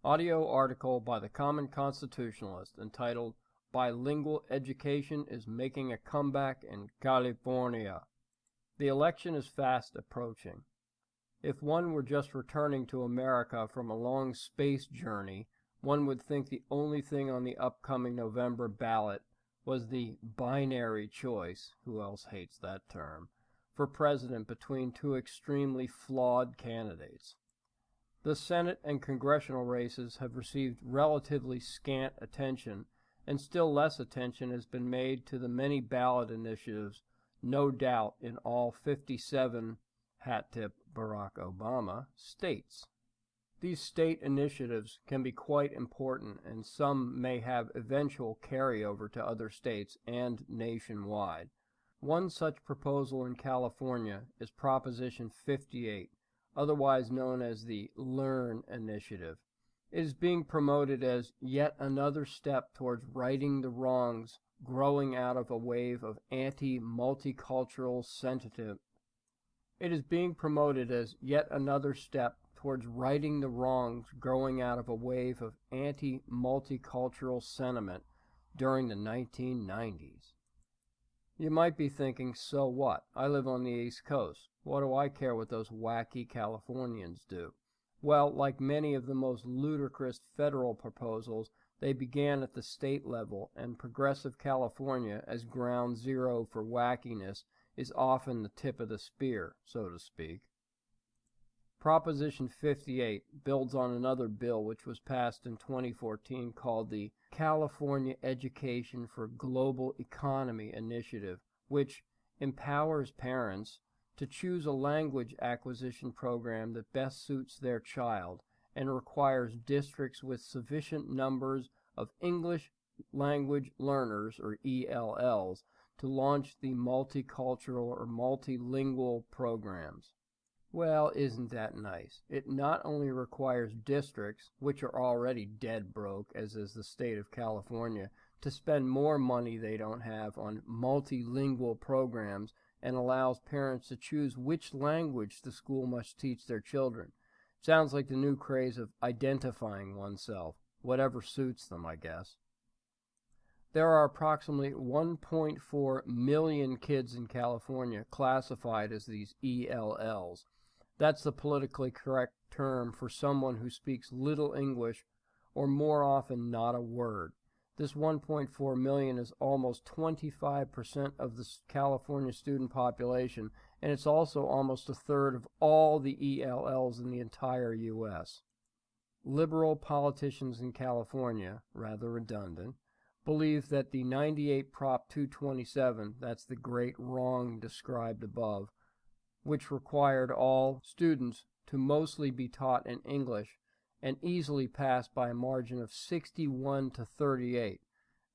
Audio article by the Common Constitutionalist entitled Bilingual Education is Making a Comeback in California. The election is fast approaching. If one were just returning to America from a long space journey, one would think the only thing on the upcoming November ballot was the binary choice, who else hates that term, for president between two extremely flawed candidates. The Senate and Congressional races have received relatively scant attention, and still less attention has been made to the many ballot initiatives, no doubt in all 57, hat tip Barack Obama, states. These state initiatives can be quite important, and some may have eventual carryover to other states and nationwide. One such proposal in California is Proposition 58, otherwise known as the Learn Initiative. It is being promoted as yet another step towards righting the wrongs growing out of a wave of anti-multicultural sentiment. It is being promoted as yet another step towards righting the wrongs growing out of a wave of anti-multicultural sentiment during the 1990s. You might be thinking, so what? I live on the East Coast. What do I care what those wacky Californians do? Well, like many of the most ludicrous federal proposals, they began at the state level, and progressive California, as ground zero for wackiness, is often the tip of the spear, so to speak. Proposition 58 builds on another bill which was passed in 2014 called the California Education for Global Economy Initiative, which empowers parents to choose a language acquisition program that best suits their child and requires districts with sufficient numbers of English language learners, or ELLs, to launch the multicultural or multilingual programs. Well, isn't that nice? It not only requires districts, which are already dead broke, as is the state of California, to spend more money they don't have on multilingual programs, and allows parents to choose which language the school must teach their children. Sounds like the new craze of identifying oneself, whatever suits them, I guess. There are approximately 1.4 million kids in California classified as these ELLs. That's the politically correct term for someone who speaks little English, or more often not a word. This 1.4 million is almost 25% of the California student population, and it's also almost a third of all the ELLs in the entire U.S. Liberal politicians in California, rather redundant, believe that the 98 Prop 227, that's the great wrong described above, which required all students to mostly be taught in English and easily passed by a margin of 61 to 38.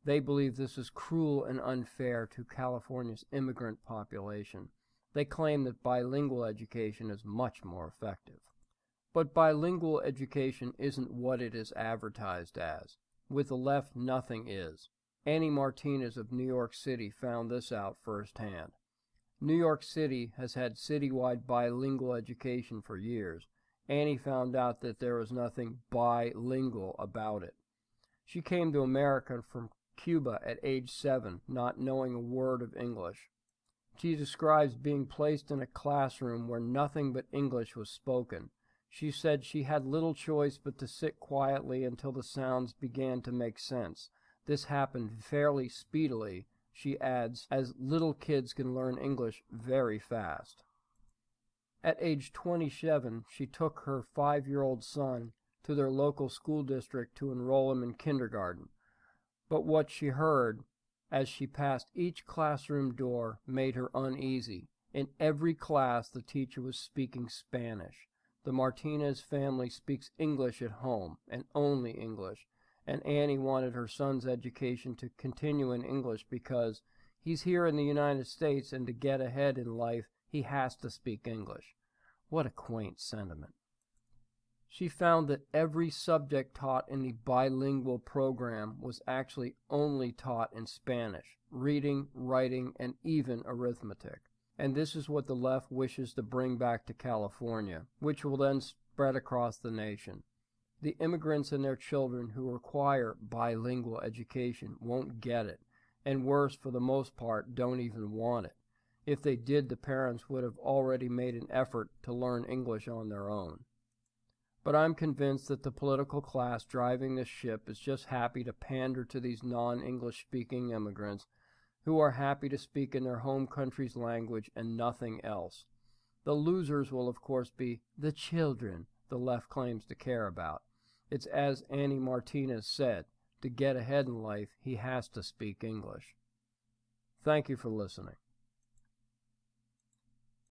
They believe this is cruel and unfair to California's immigrant population. They claim that bilingual education is much more effective. But bilingual education isn't what it is advertised as. With the left, nothing is. Annie Martinez of New York City found this out firsthand. New York City has had citywide bilingual education for years. Annie found out that there was nothing bilingual about it. She came to America from Cuba at age 7, not knowing a word of English. She describes being placed in a classroom where nothing but English was spoken. She said she had little choice but to sit quietly until the sounds began to make sense. This happened fairly speedily, she adds, as little kids can learn English very fast. At age 27, she took her 5-year-old son to their local school district to enroll him in kindergarten. But what she heard as she passed each classroom door made her uneasy. In every class, the teacher was speaking Spanish. The Martinez family speaks English at home, and only English, and Annie wanted her son's education to continue in English because he's here in the United States, and to get ahead in life, he has to speak English. What a quaint sentiment. She found that every subject taught in the bilingual program was actually only taught in Spanish, reading, writing, and even arithmetic. And this is what the left wishes to bring back to California, which will then spread across the nation. The immigrants and their children who require bilingual education won't get it, and worse, for the most part, don't even want it. If they did, the parents would have already made an effort to learn English on their own. But I'm convinced that the political class driving this ship is just happy to pander to these non-English speaking immigrants who are happy to speak in their home country's language and nothing else. The losers will, of course, be the children the left claims to care about. It's as Annie Martinez said, to get ahead in life, he has to speak English. Thank you for listening.